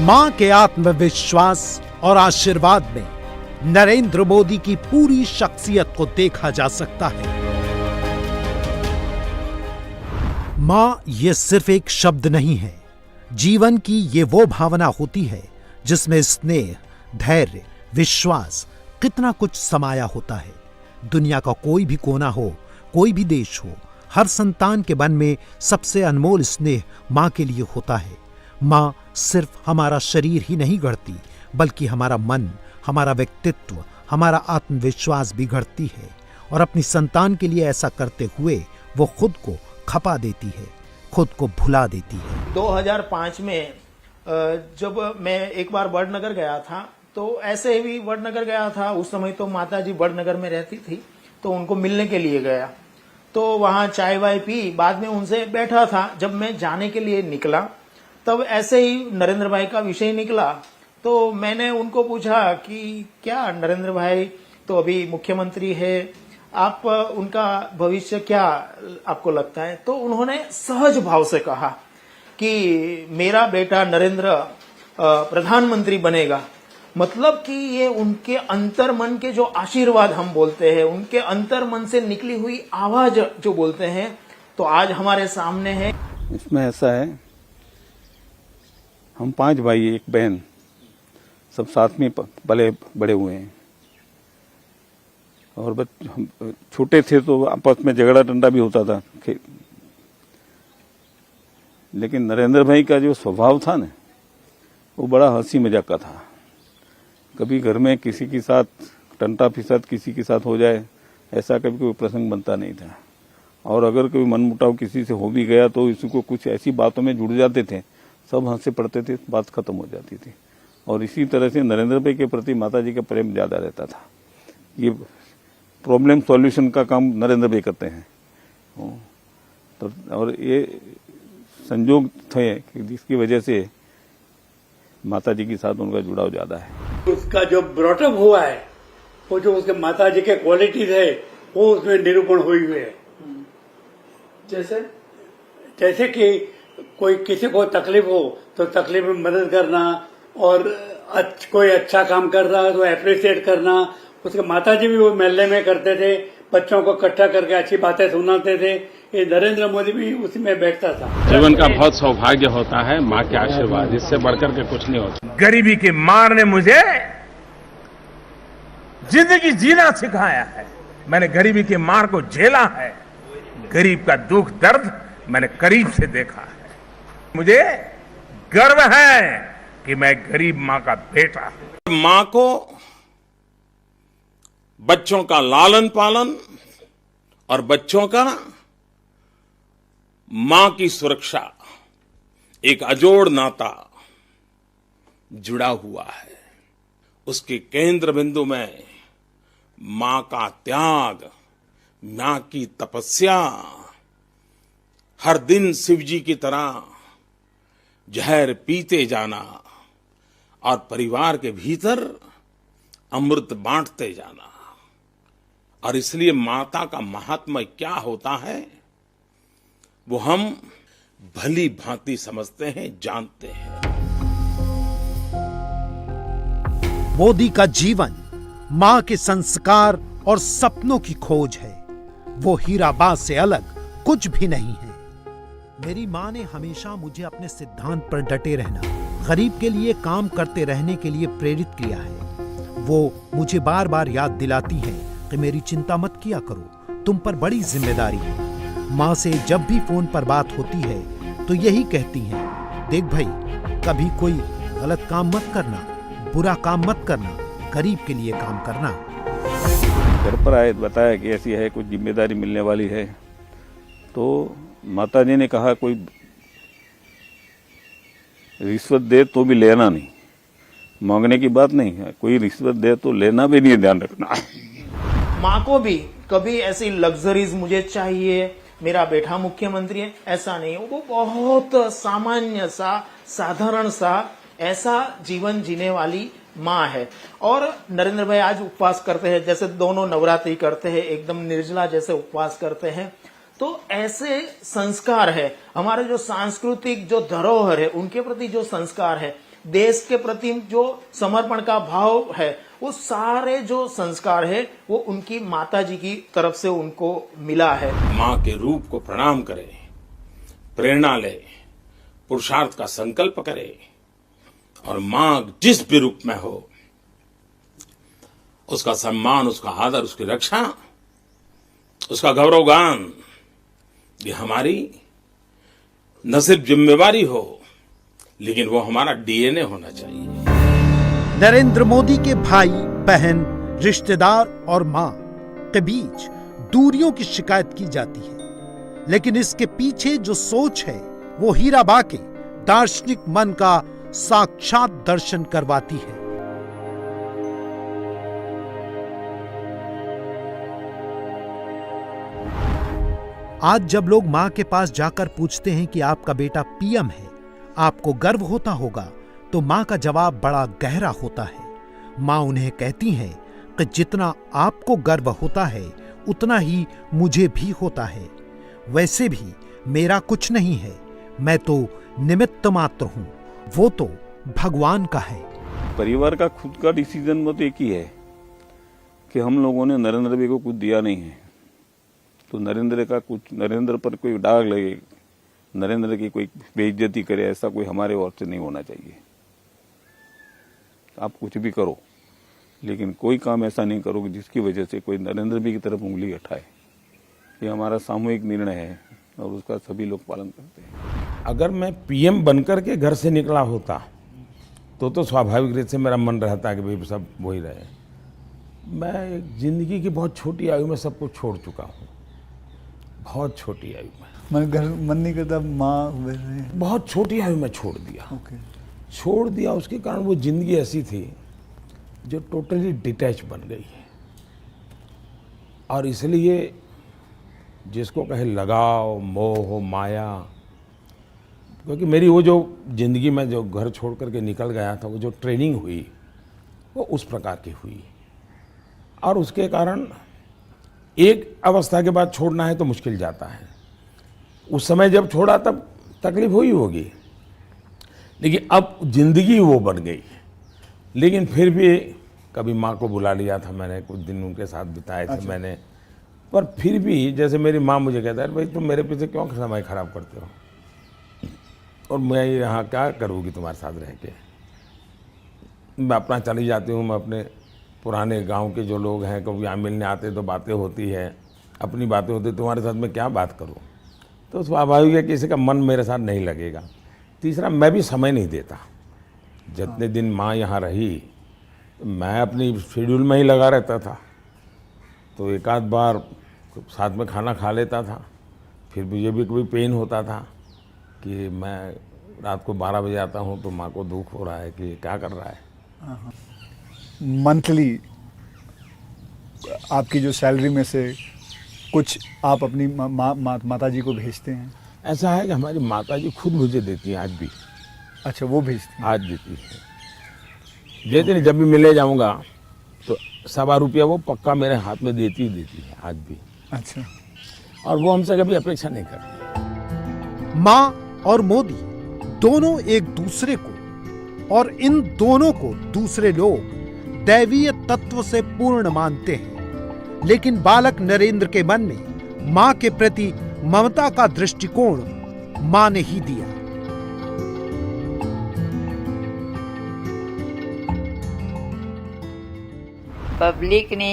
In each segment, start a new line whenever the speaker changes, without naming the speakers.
मां के आत्मविश्वास और आशीर्वाद में नरेंद्र मोदी की पूरी शख्सियत को देखा जा सकता है। मां ये सिर्फ एक शब्द नहीं है, जीवन की ये वो भावना होती है जिसमें स्नेह, धैर्य, विश्वास, कितना कुछ समाया होता है। दुनिया का कोई भी कोना हो, कोई भी देश हो, हर संतान के मन में सबसे अनमोल स्नेह मां के लिए होता है। मां सिर्फ हमारा शरीर ही नहीं गढ़ती, बल्कि हमारा मन, हमारा व्यक्तित्व, हमारा आत्मविश्वास भी गढ़ती है। और अपनी संतान के लिए ऐसा करते हुए वो खुद को खपा देती है, खुद को भुला देती है।
2005 में जब मैं एक बार वडनगर गया था, तो ऐसे ही वडनगर गया था। उस समय तो माताजी वडनगर में रहती थी, तो उनको मिलने के लिए गया। तो वहां चाय वाय पी, बाद में उनसे बैठा था। जब मैं जाने के लिए निकला, तब ऐसे ही नरेंद्र भाई का विषय निकला। तो मैंने उनको पूछा कि क्या नरेंद्र भाई तो अभी मुख्यमंत्री है, आप उनका भविष्य क्या आपको लगता है? तो उन्होंने सहज भाव से कहा कि मेरा बेटा नरेंद्र प्रधानमंत्री बनेगा। मतलब कि ये उनके अंतर्मन के जो आशीर्वाद हम बोलते हैं, उनके अंतर्मन से निकली हुई आवाज जो बोलते हैं, तो आज हमारे सामने है।
इसमें ऐसा है, हम 5 भाई, एक बहन, सब साथ में पले बड़े हुए हैं। और हम छोटे थे तो आपस में झगड़ा टंडा भी होता था। लेकिन नरेंद्र भाई का जो स्वभाव था ना, वो बड़ा हंसी मजाक का था। कभी घर में किसी के साथ टंटा फिसाद किसी के साथ हो जाए, ऐसा कभी कोई प्रसंग बनता नहीं था। और अगर कोई मनमुटाव किसी से हो भी गया तो इसको कुछ ऐसी बातों में जुड़ जाते थे, सब हंसे पड़ते थे, बात खत्म हो जाती थी। और इसी तरह से नरेंद्र भाई के प्रति माताजी का प्रेम ज्यादा रहता था। ये प्रॉब्लम सॉल्यूशन का काम नरेंद्र भाई करते हैं। तो और ये संजोग थे जिसकी वजह से माताजी के साथ उनका जुड़ाव ज्यादा है।
उसका जो ब्रॉटअप हुआ है, वो जो उसके माताजी के क्वालिटीज है, वो उसमें निरूपण हुई हुई है। जैसे कि कोई किसी को तकलीफ हो तो तकलीफ में मदद करना, और कोई अच्छा काम कर रहा है तो एप्रिशिएट करना। उसके माताजी भी वो मेले में करते थे, बच्चों को इकट्ठा करके अच्छी बातें सुनाते थे। ये नरेंद्र मोदी भी उसी में बैठता था।
जीवन का बहुत सौभाग्य होता है माँ के आशीर्वाद, इससे बढ़कर के कुछ नहीं होता।
गरीबी की मार ने मुझे जिंदगी जीना सिखाया है। मैंने गरीबी की मार को झेला है। गरीब का दुख दर्द मैंने करीब से देखा है। मुझे गर्व है कि मैं गरीब माँ का बेटा।
माँ को बच्चों का लालन पालन और बच्चों का मां की सुरक्षा, एक अजोड़ नाता जुड़ा हुआ है। उसके केंद्र बिंदु में मां का त्याग, मां की तपस्या, हर दिन शिव जी की तरह जहर पीते जाना और परिवार के भीतर अमृत बांटते जाना। और इसलिए माता का महात्मा क्या होता है वो हम भली भांति समझते हैं, जानते हैं।
मोदी का जीवन मां के संस्कार और सपनों की खोज है। वो हीराबाद से अलग कुछ भी नहीं है। मेरी मां ने हमेशा मुझे अपने सिद्धांत पर डटे रहना, गरीब के लिए काम करते रहने के लिए प्रेरित किया है। वो मुझे बार बार याद दिलाती है कि मेरी चिंता मत किया करो, तुम पर बड़ी जिम्मेदारी है। माँ से जब भी फोन पर बात होती है तो यही कहती हैं, देख भाई, कभी कोई गलत काम मत करना, बुरा काम मत करना, गरीब के लिए काम करना।
घर पर आए बताया कि ऐसी है, कुछ जिम्मेदारी मिलने वाली है। तो माताजी ने कहा कोई रिश्वत दे तो भी लेना नहीं, मांगने की बात नहीं है, कोई रिश्वत दे तो लेना भी नहीं, ध्यान रखना।
माँ को भी कभी ऐसी लग्जरीज मुझे चाहिए, मेरा बेटा मुख्यमंत्री है, ऐसा नहीं। वो बहुत सामान्य सा, साधारण सा, ऐसा जीवन जीने वाली माँ है। और नरेंद्र भाई आज उपवास करते हैं, जैसे दोनों नवरात्रि करते हैं, एकदम निर्जला जैसे उपवास करते हैं। तो ऐसे संस्कार है, हमारे जो सांस्कृतिक जो धरोहर है, उनके प्रति जो संस्कार है, देश के प्रति जो समर्पण का भाव है, वो सारे जो संस्कार है वो उनकी माताजी की तरफ से उनको मिला है।
माँ के रूप को प्रणाम करें, प्रेरणा ले, पुरुषार्थ का संकल्प करे और माँ जिस भी रूप में हो उसका सम्मान, उसका आदर, उसकी रक्षा, उसका गौरवगान, ये हमारी न सिर्फ जिम्मेवारी हो लेकिन वो हमारा डीएनए होना चाहिए।
नरेंद्र मोदी के भाई, बहन, रिश्तेदार और मां के बीच दूरियों की शिकायत की जाती है, लेकिन इसके पीछे जो सोच है वो हीराबा के दार्शनिक मन का साक्षात दर्शन करवाती है। आज जब लोग मां के पास जाकर पूछते हैं कि आपका बेटा पीएम है, आपको गर्व होता होगा, तो मां का जवाब बड़ा गहरा होता है। मां उन्हें कहती हैं कि जितना आपको गर्व होता है उतना ही मुझे भी होता है। वैसे भी मेरा कुछ नहीं है, मैं तो निमित्त मात्र हूं, वो तो भगवान का है।
परिवार का खुद का डिसीजन तो एक ही है कि हम लोगों ने नरेंद्र भाई को कुछ दिया नहीं है, तो नरेंद्र पर कोई दाग लगे, नरेंद्र की कोई बेइज्जती करे, ऐसा कोई हमारे ओर से नहीं होना चाहिए। आप कुछ भी करो लेकिन कोई काम ऐसा नहीं करो कि जिसकी वजह से कोई नरेंद्र भाई की तरफ उंगली उठाए। ये हमारा सामूहिक निर्णय है और उसका सभी लोग पालन करते हैं।
अगर मैं पीएम बनकर के घर से निकला होता तो स्वाभाविक रूप से मेरा मन रहता कि भाई सब वही रहे। मैं एक जिंदगी की बहुत छोटी आयु में सब कुछ छोड़ चुका हूँ, बहुत छोटी आयु में।
मन नहीं करता माँ,
बहुत छोटी आयु में छोड़ दिया। छोड़ दिया उसके कारण वो जिंदगी ऐसी थी जो टोटली डिटैच बन गई है। और इसलिए जिसको कहे लगाव, मोह, माया, क्योंकि मेरी वो जो जिंदगी में जो घर छोड़ करके निकल गया था, वो जो ट्रेनिंग हुई वो उस प्रकार की हुई। और उसके कारण एक अवस्था के बाद छोड़ना है तो मुश्किल जाता है। उस समय जब छोड़ा तब तकलीफ हुई होगी, लेकिन अब जिंदगी वो बन गई। लेकिन फिर भी कभी माँ को बुला लिया था मैंने, कुछ दिन उनके साथ बिताए थे मैंने, पर फिर भी जैसे मेरी माँ मुझे कहता है, भाई तुम मेरे पीछे क्यों समय खराब करते हो, और मैं यहाँ क्या करूँगी तुम्हारे साथ रह के। मैं अपना चली जाती हूँ, मैं अपने पुराने गांव के जो लोग हैं कभी यहाँ मिलने आते तो बातें होती है, अपनी बातें होती, तुम्हारे साथ मैं क्या बात करूँ। तो स्वाभाविक है किसी का मन मेरे साथ नहीं लगेगा। तीसरा, मैं भी समय नहीं देता। जितने दिन माँ यहाँ रही तो मैं अपनी शेड्यूल में ही लगा रहता था, तो एक आध बार साथ में खाना खा लेता था। फिर मुझे भी कभी पेन होता था कि मैं रात को 12 बजे आता हूँ तो माँ को दुख हो रहा है कि क्या कर रहा है।
मंथली आपकी जो सैलरी में से कुछ आप अपनी माता जी को भेजते हैं?
ऐसा है कि हमारी माता जी खुद मुझे देती है आज भी।
अच्छा, वो भेजती हैं?
आज देती है, देती नहीं, जब भी मिले जाऊंगा तो ₹1.25 वो पक्का मेरे हाथ में देती है आज भी।
अच्छा।
और वो हमसे कभी अपेक्षा नहीं करती।
मां और मोदी दोनों एक दूसरे को और इन दोनों को दूसरे लोग दैवीय तत्व से पूर्ण मानते हैं, लेकिन बालक नरेंद्र के मन में मां के प्रति ममता का दृष्टिकोण मां ने ही दिया।
પબ્લિકની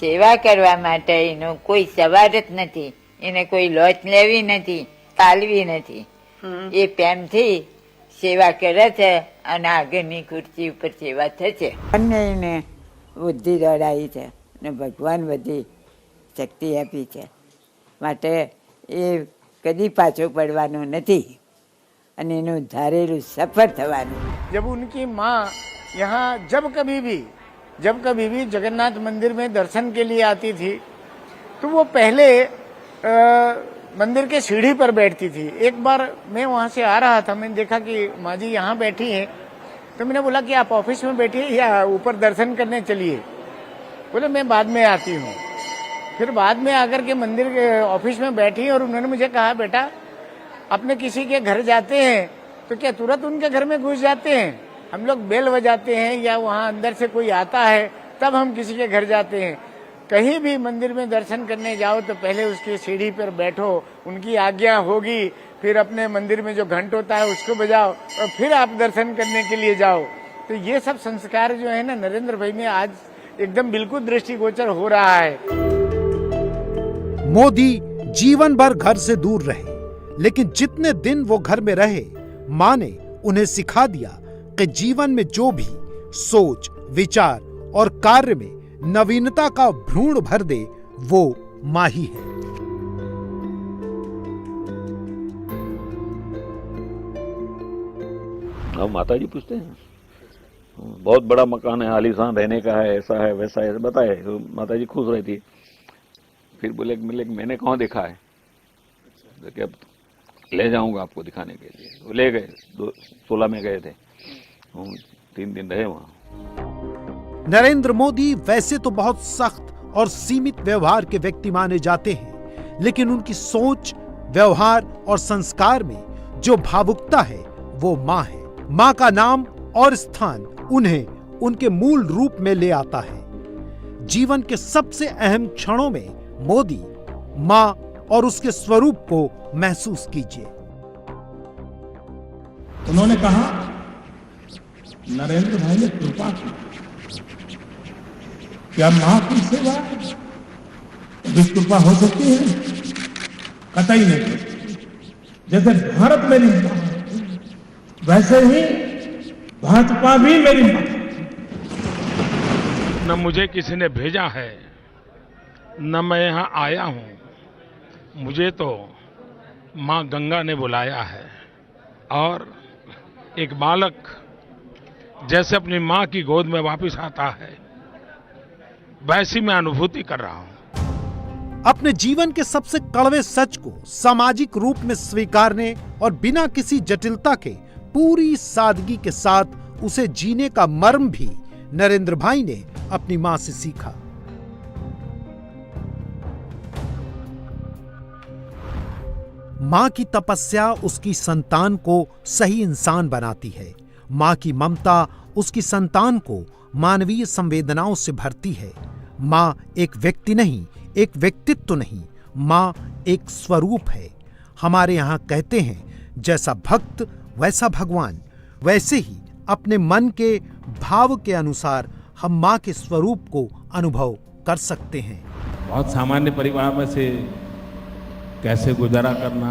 સેવા કરવા માટે એનો કોઈ સવાલ જ નથી, એને કોઈ લોચ લેવી નથી, તાલવી નથી. એ પ્રેમથી સેવા કરે છે અને આગળની ખુરશી ઉપર સેવા થશે. અને એને બુદ્ધિ દોડાવી છે અને ભગવાન બધી શક્તિ આપી છે, માટે એ કદી પાછો પડવાનો નથી અને એનું ધારેલું સફળ થવાનું.
जब उनकी माँ यहाँ जब कभी भी जगन्नाथ मंदिर में दर्शन के लिए आती थी तो वो पहले मंदिर के सीढ़ी पर बैठती थी. एक बार मैं वहाँ से आ रहा था, मैंने देखा कि माँ जी यहाँ बैठी हैं, तो मैंने बोला कि आप ऑफिस में बैठिए या ऊपर दर्शन करने चलिए. बोले मैं बाद में आती हूँ. फिर बाद में आकर के मंदिर के ऑफिस में बैठी और उन्होंने मुझे कहा, बेटा अपने किसी के घर जाते हैं तो क्या तुरंत उनके घर में घुस जाते हैं?
हम लोग बेल बजाते हैं या वहाँ अंदर से कोई आता है तब हम किसी के घर जाते हैं। कहीं भी मंदिर में दर्शन करने जाओ तो पहले उसकी सीढ़ी पर बैठो, उनकी आज्ञा होगी, फिर अपने मंदिर में जो घंट होता है उसको बजाओ और फिर आप दर्शन करने के लिए जाओ। तो ये सब संस्कार जो है ना नरेंद्र भाई में आज एकदम बिल्कुल दृष्टिगोचर हो रहा है।
मोदी जीवन भर घर से दूर रहे, लेकिन जितने दिन वो घर में रहे, मां ने उन्हें सिखा दिया कि जीवन में जो भी सोच, विचार और कार्य में नवीनता का भ्रूण भर दे वो मां ही है।
अब माता जी पूछते हैं, बहुत बड़ा मकान है, आलीशान रहने का है, ऐसा है वैसा है, बताए तो माता जी खुश रहती। फिर बोले मैंने कहाँ देखा है, तो क्या ले जाऊंगा आपको दिखाने के लिए। वो ले गए, 2016 में गए थे, 3 दिन रहे वहां।
नरेंद्र मोदी वैसे तो बहुत सख्त और सीमित व्यवहार के व्यक्ति माने जाते हैं, लेकिन उनकी सोच, व्यवहार और संस्कार में जो भावुकता है वो मां है। मां का नाम और स्थान उन्हें उनके मूल रूप में ले आता है। जीवन के सबसे अहम क्षणों में मोदी, मां और उसके स्वरूप को महसूस कीजिए।
उन्होंने कहा, नरेंद्र भाई ने कृपा की, क्या मां की सेवा भी कृपा हो सकती है? कतई नहीं। जैसे भारत मेरी मां, वैसे ही भाजपा भी मेरी मां। न मुझे किसी ने भेजा है, न मैं यहां आया हूं, मुझे तो मां गंगा ने बुलाया है। और एक बालक जैसे अपनी मां की गोद में वापस आता है, वैसी मैं अनुभूति कर रहा हूं।
अपने जीवन के सबसे कड़वे सच को सामाजिक रूप में स्वीकारने और बिना किसी जटिलता के पूरी सादगी के साथ उसे जीने का मर्म भी नरेंद्र भाई ने अपनी मां से सीखा। मां की तपस्या उसकी संतान को सही इंसान बनाती है। मां की ममता उसकी संतान को मानवीय संवेदनाओं से भरती है। मां एक व्यक्ति नहीं, एक व्यक्तित्व नहीं, मां एक स्वरूप है। हमारे यहां कहते हैं, जैसा भक्त वैसा भगवान। वैसे ही अपने मन के भाव के अनुसार हम मां के स्वरूप को अनुभव कर सकते हैं।
बहुत सामान्य परिवार में से कैसे गुजारा करना,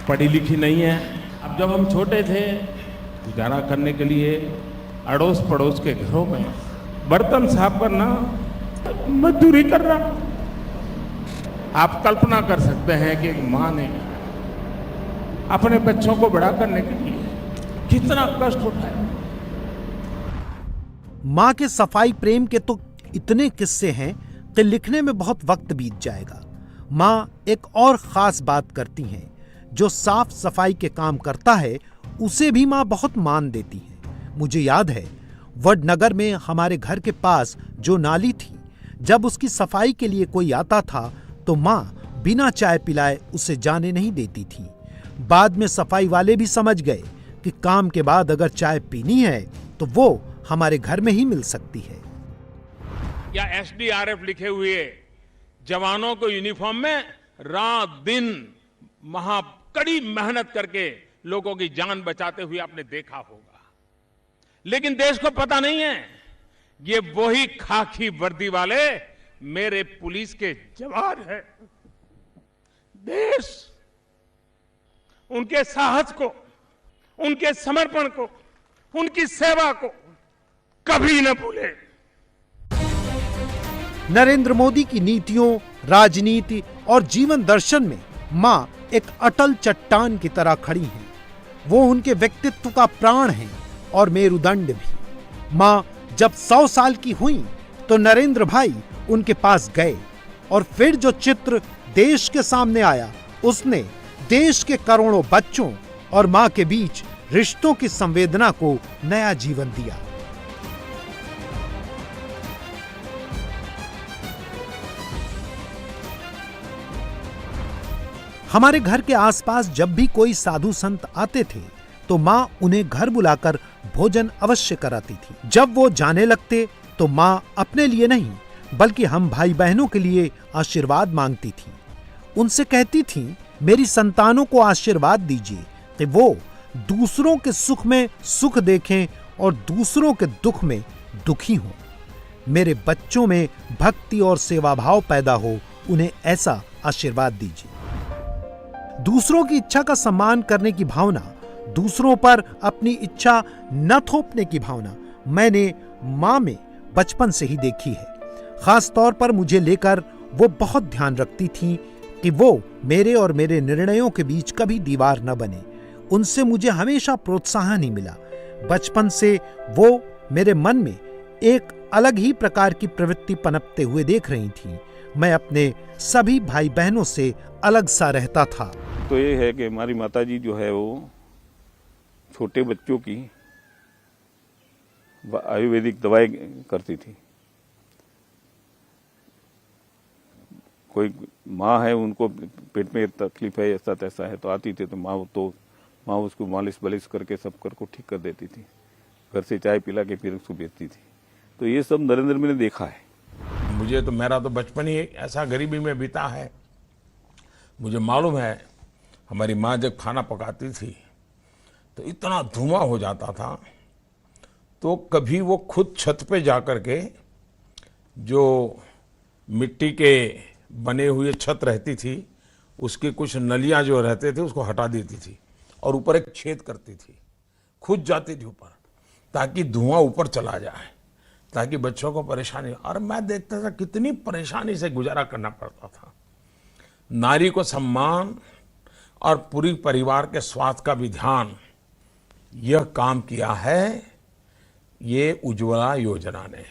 पढ़ी लिखी नहीं है। अब जब हम छोटे थे, गुजारा करने के लिए अड़ोस पड़ोस के घरों में बर्तन साफ करना, मजदूरी करना। आप कल्पना कर सकते हैं कि एक मां ने अपने बच्चों को बड़ा करने के लिए कितना कष्ट उठाया।
मां के सफाई प्रेम के तो इतने किस्से हैं कि लिखने में बहुत वक्त बीत जाएगा। मां एक और खास बात करती हैं, जो साफ सफाई के काम करता है उसे भी मां बहुत मान देती है। मुझे याद है, वडनगर में हमारे घर के पास जो नाली थी, जब उसकी सफाई के लिए कोई आता था तो मां बिना चाय पिलाए उसे जाने नहीं देती थी। बाद में सफाई वाले भी समझ गए कि काम के बाद अगर चाय पीनी है तो वो हमारे घर में ही मिल सकती है।
या एसडीआरएफ लिखे हुए जवानों को यूनिफॉर्म में रात दिन कड़ी मेहनत करके लोगों की जान बचाते हुए आपने देखा होगा। लेकिन देश को पता नहीं है, ये वही खाकी वर्दी वाले मेरे पुलिस के जवान हैं। देश उनके साहस को, उनके समर्पण को, उनकी सेवा को कभी न भूले।
नरेंद्र मोदी की नीतियों, राजनीति और जीवन दर्शन में मां एक अटल चट्टान की तरह खड़ी हैं। वो उनके व्यक्तित्व का प्राण है और मेरुदंड भी। मां जब 100 साल की हुई तो नरेंद्र भाई उनके पास गए और फिर जो चित्र देश के सामने आया, उसने देश के करोड़ों बच्चों और मां के बीच रिश्तों की संवेदना को नया जीवन दिया। हमारे घर के आसपास जब भी कोई साधु संत आते थे तो माँ उन्हें घर बुलाकर भोजन अवश्य कराती थी। जब वो जाने लगते तो माँ अपने लिए नहीं बल्कि हम भाई बहनों के लिए आशीर्वाद मांगती थी। उनसे कहती थी, मेरी संतानों को आशीर्वाद दीजिए कि वो दूसरों के सुख में सुख देखें और दूसरों के दुख में दुखी हों। मेरे बच्चों में भक्ति और सेवा भाव पैदा हो, उन्हें ऐसा आशीर्वाद दीजिए। दूसरों की इच्छा का सम्मान करने की भावना, दूसरों पर अपनी इच्छा न थोपने की भावना मैंने माँ में बचपन से ही देखी है। खास तौर पर मुझे लेकर वो बहुत ध्यान रखती थी कि वो मेरे और मेरे निर्णयों के बीच कभी दीवार न बने। उनसे मुझे हमेशा प्रोत्साहन ही मिला। बचपन से वो मेरे मन में एक अलग ही प्रकार की प्रवृत्ति पनपते हुए देख रही थी। मैं अपने सभी भाई बहनों से अलग सा रहता था।
तो ये है कि हमारी माताजी जो है वो छोटे बच्चों की आयुर्वेदिक दवाई करती थी। कोई माँ है, उनको पेट में तकलीफ है, ऐसा तैसा है, तो आती थी तो माँ उसको मालिश बलिश करके सब को ठीक कर देती थी। घर से चाय पिला के फिर उसको बेचती थी। तो ये सब नरेंद्र मैंने देखा है।
मुझे तो मेरा तो बचपन ही ऐसा गरीबी में बीता है। मुझे मालूम है हमारी माँ जब खाना पकाती थी तो इतना धुआं हो जाता था, तो कभी वो खुद छत पे जाकर के जो मिट्टी के बने हुए छत रहती थी उसके कुछ नलियां जो रहते थे उसको हटा देती थी और ऊपर एक छेद करती थी, खुद जाती थी ऊपर ताकि धुआं ऊपर चला जाए, ताकि बच्चों को परेशानी। और मैं देखता था कितनी परेशानी से गुजारा करना पड़ता था। नारी को सम्मान और पूरी परिवार के स्वास्थ्य का भी ध्यान, यह काम किया है ये उज्ज्वला योजना ने।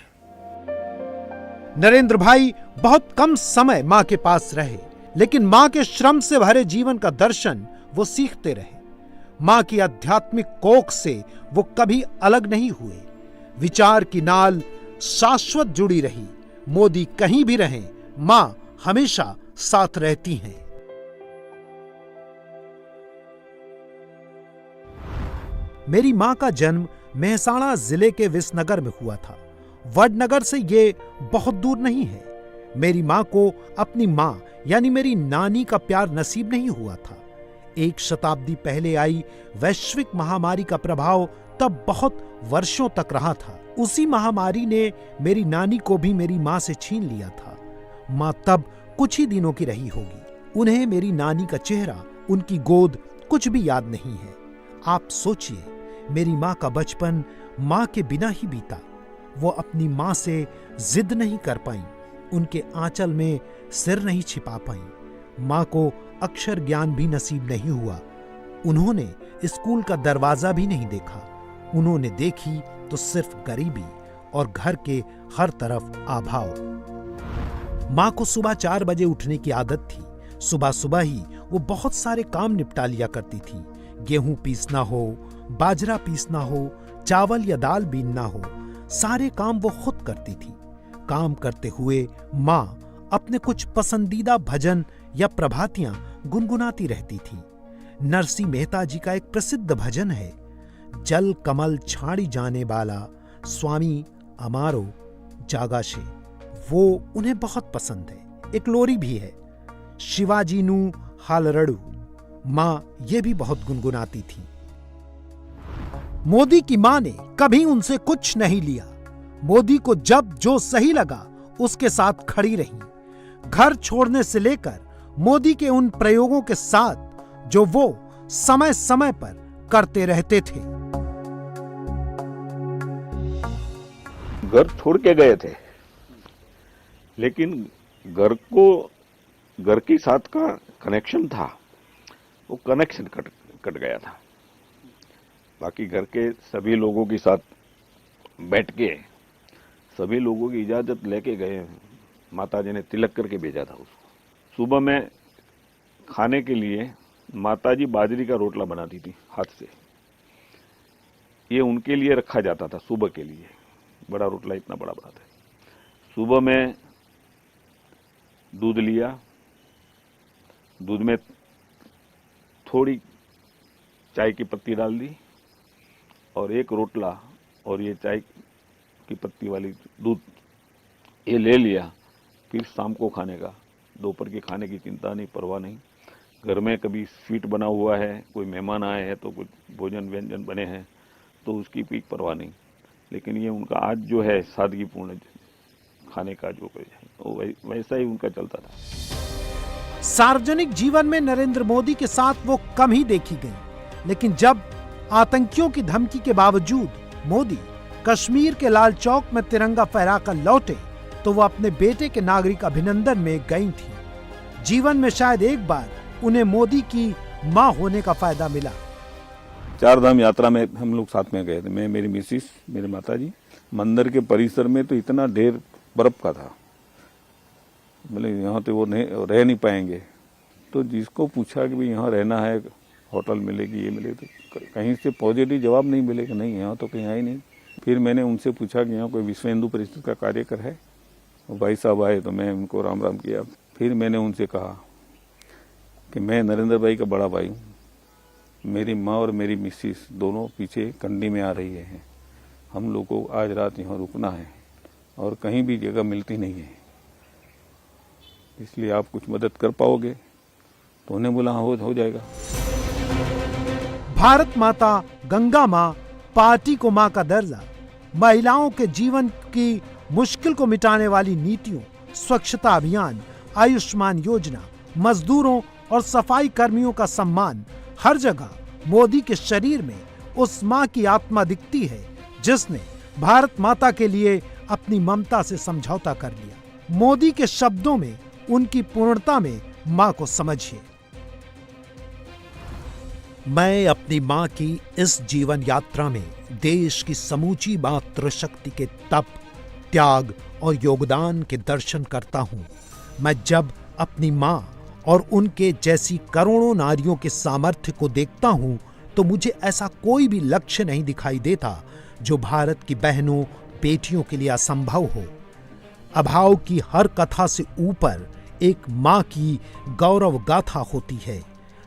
नरेंद्र भाई बहुत कम समय माँ के पास रहे, लेकिन माँ के श्रम से भरे जीवन का दर्शन वो सीखते रहे। माँ की आध्यात्मिक कोख से वो कभी अलग नहीं हुए। विचार की नाल शाश्वत जुड़ी रही। मोदी कहीं भी रहें, माँ हमेशा साथ रहती हैं। मेरी माँ का जन्म मेहसाणा जिले के विसनगर में हुआ था। वडनगर से ये बहुत दूर नहीं है। मेरी माँ को अपनी माँ यानी मेरी नानी का प्यार नसीब नहीं हुआ था। एक शताब्दी पहले आई वैश्विक महामारी का प्रभाव तब बहुत वर्षों तक रहा था। उसी महामारी ने मेरी नानी को भी मेरी माँ से छीन लिया था। माँ तब कुछ ही दिनों की रही होगी। उन्हें मेरी नानी का चेहरा, उनकी गोद कुछ भी याद नहीं है। आप सोचिए, मेरी माँ का बचपन माँ के बिना ही बीता। वो अपनी माँ से जिद नहीं कर पाई, उनके आंचल में सिर नहीं छिपा पाई। माँ को अक्षर ज्ञान भी नसीब नहीं हुआ। उन्होंने स्कूल का दरवाजा भी नहीं देखा। उन्होंने देखी तो सिर्फ गरीबी और घर के हर तरफ अभाव। माँ को सुबह 4 बजे उठने की आदत थी। सुबह सुबह ही वो बहुत सारे काम निपटा लिया करती थी। गेहूं पीसना हो, बाजरा पीसना हो, चावल या दाल बीनना हो, सारे काम वो खुद करती थी। काम करते हुए माँ अपने कुछ पसंदीदा भजन या प्रभातियां गुनगुनाती रहती थी। नरसी मेहता जी का एक प्रसिद्ध भजन है, जल कमल छाड़ी जाने वाला स्वामी अमारो जागाशे। वो उन्हें बहुत पसंद है। एक लोरी भी है, शिवाजी नू हालरड़ू। माँ ये भी बहुत गुनगुनाती थी। मोदी की माँ ने कभी उनसे कुछ नहीं लिया। मोदी को जब जो सही लगा उसके साथ खड़ी रही। घर छोड़ने से लेकर मोदी के उन प्रयोगों के साथ जो वो समय समय पर करते रहते थे।
घर छोड़ के गए थे, लेकिन घर के साथ का कनेक्शन था, वो कनेक्शन कट गया था। बाकी घर के सभी लोगों के साथ बैठ के सभी लोगों की इजाजत लेके गए। माताजी ने तिलक करके भेजा था उसको। सुबह में खाने के लिए माताजी बाजरी का रोटला बनाती थी हाथ से। ये उनके लिए रखा जाता था सुबह के लिए। बड़ा रोटला इतना बड़ा था। सुबह में दूध लिया, दूध में थोड़ी चाय की पत्ती डाल दी और एक रोटला और ये चाय की पत्ती वाली दूध ये ले लिया, फिर शाम को खाने का, दोपहर के खाने की चिंता नहीं, परवाह नहीं। घर में कभी स्वीट बना हुआ है, कोई मेहमान आए हैं तो कुछ भोजन व्यंजन बने हैं तो उसकी भी परवाह नहीं। लेकिन ये उनका आज जो है सादगीपूर्ण खाने का जो है वो वैसा ही उनका चलता था।
सार्वजनिक जीवन में नरेंद्र मोदी के साथ वो कम ही देखी गई, लेकिन जब आतंकियों की धमकी के बावजूद मोदी कश्मीर के लाल चौक में तिरंगा फहराकर लौटे तो वो अपने बेटे के नागरिक अभिनंदन में गई थी। जीवन में शायद एक बार उन्हें मोदी की मां होने का फायदा मिला।
4 धाम यात्रा में हम लोग साथ में गए थे, मैं, मेरी मिसिस, मेरे माताजी। मंदिर के परिसर में तो इतना ढेर बर्फ का था, बोले यहाँ तो वो नहीं रह नहीं पाएंगे। तो जिसको पूछा कि भाई यहाँ रहना है, होटल मिलेगी, ये मिलेगी, तो कहीं से पॉजिटिव जवाब नहीं मिले कि नहीं यहाँ तो कहीं है ही नहीं। फिर मैंने उनसे पूछा कि यहाँ कोई विश्व हिंदू परिषद का कार्यकर है। भाई साहब आए तो मैं उनको राम राम किया। फिर मैंने उनसे कहा कि मैं नरेंद्र भाई का बड़ा भाई हूँ, मेरी माँ और मेरी मिसिस दोनों पीछे कंडी में आ रही है, हम लोग को आज रात यहाँ रुकना है और कहीं भी जगह मिलती नहीं है, इसलिए आप कुछ मदद कर पाओगे? तो उन्हें बोला हाँ हो जाएगा।
भारत माता, गंगा माँ, पार्टी को माँ का दर्जा, महिलाओं के जीवन की मुश्किल को मिटाने वाली नीतियों, स्वच्छता अभियान, आयुष्मान योजना, मजदूरों और सफाई कर्मियों का सम्मान, हर जगह मोदी के शरीर में उस माँ की आत्मा दिखती है जिसने भारत माता के लिए अपनी ममता से समझौता कर लिया। मोदी के शब्दों में उनकी पूर्णता में माँ को समझिए। मैं अपनी माँ की इस जीवन यात्रा में देश की समूची मातृशक्ति के तप, त्याग और योगदान के दर्शन करता हूँ। मैं जब अपनी माँ और उनके जैसी करोड़ों नारियों के सामर्थ्य को देखता हूँ तो मुझे ऐसा कोई भी लक्ष्य नहीं दिखाई देता जो भारत की बहनों, बेटियों के लिए असंभव हो। अभाव की हर कथा से ऊपर एक माँ की गौरव गाथा होती है।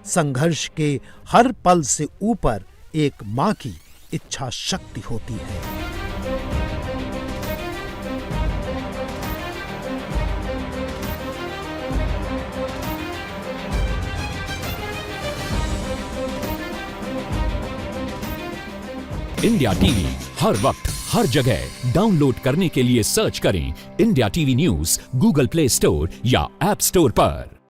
संघर्ष के हर पल से ऊपर एक माँ की इच्छा शक्ति होती है।
इंडिया टीवी हर वक्त हर जगह डाउनलोड करने के लिए सर्च करें India TV news Google play store या ऐप स्टोर पर।